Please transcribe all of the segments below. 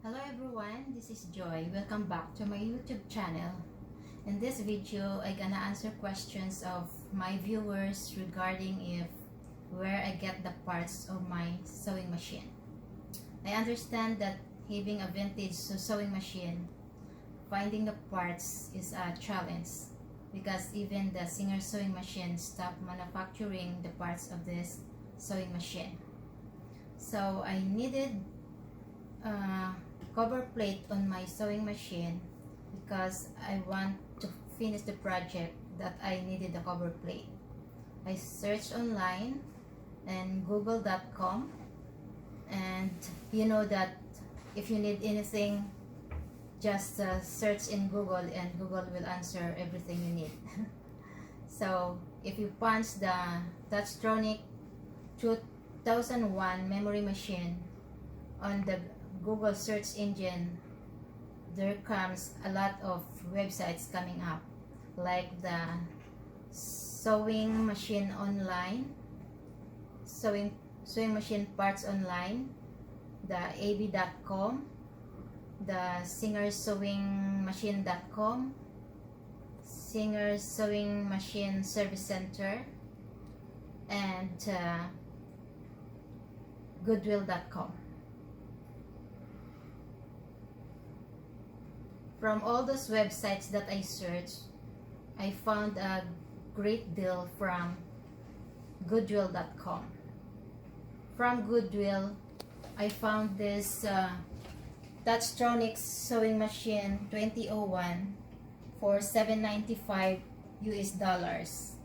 Hello everyone, this is Joy. Welcome back to my YouTube channel. In this video, I'm gonna answer questions of my viewers regarding where I get the parts of my sewing machine. I understand that having a vintage sewing machine, finding the parts is a challenge because even the Singer sewing machine stopped manufacturing the parts of this sewing machine. So I needed cover plate on my sewing machine because I want to finish the project that I needed the cover plate. I searched online and google.com, and you know that if you need anything, just search in Google and Google will answer everything you need. So if you punch the Dutchtronix 2001 memory machine on the Google search engine, there comes a lot of websites coming up, like the sewing machine online, sewing machine parts online, the ab.com, the Singer sewing machine.com, Singer sewing machine service center, and goodwill.com. From all those websites that I searched, I found a great deal from goodwill.com. From Goodwill, I found this Dutchtronix sewing machine 2001 for $7.95 US.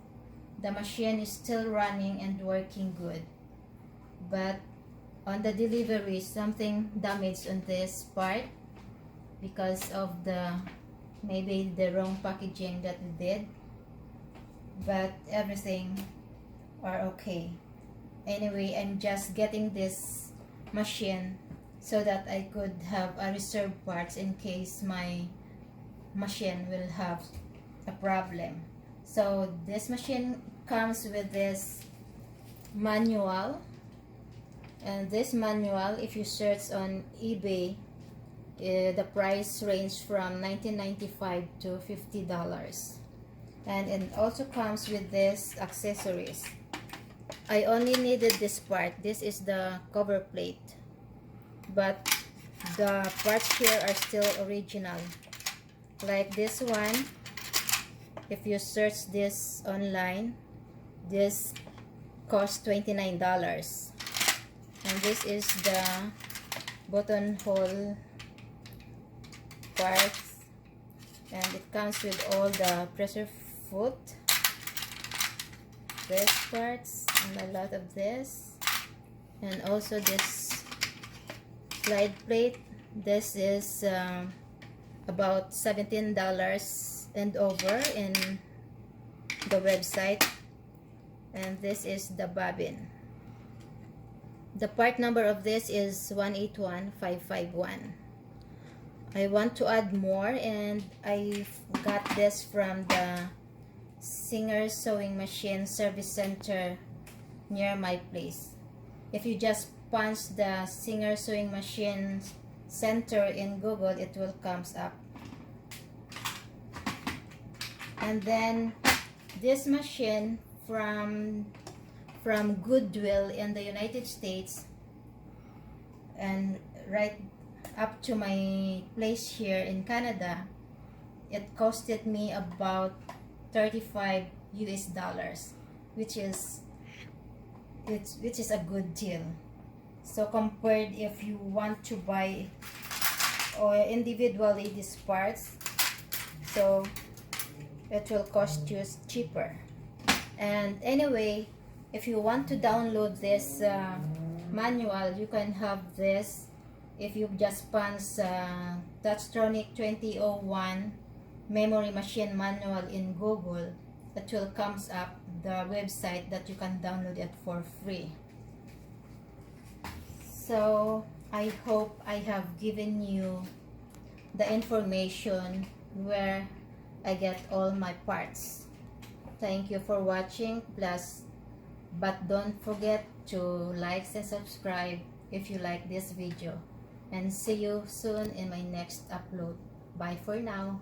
The machine is still running and working good, but on the delivery, something damaged on this part because of maybe the wrong packaging that we did, but everything are okay. Anyway, I'm just getting this machine so that I could have a reserve parts in case my machine will have a problem. So this machine comes with this manual, and this manual, if you search on eBay, the price range from $19.95 to $50, and it also comes with this accessories. I only needed this part. This is the cover plate, but the parts here are still original, like this one. If you search this online, this costs $29, and this is the buttonhole parts, and it comes with all the pressure foot, this parts, and a lot of this, and also this slide plate. This is about $17 and over in the website, and this is the bobbin. The part number of this is 181551. I want to add more, and I got this from the Singer sewing machine service center near my place. If you just punch the Singer sewing machine center in Google, it will comes up. And then this machine from Goodwill in the United States, and right up to my place here in Canada, it costed me about $35 US, which is a good deal. So compared if you want to buy or individually these parts, so it will cost you cheaper. And anyway, if you want to download this manual, you can have this. If you just punch Dutchtronix 2001 memory machine manual in Google, it will comes up the website that you can download it for free. So I hope I have given you the information where I get all my parts. Thank you for watching. But don't forget to like and subscribe if you like this video. And see you soon in my next upload. Bye for now.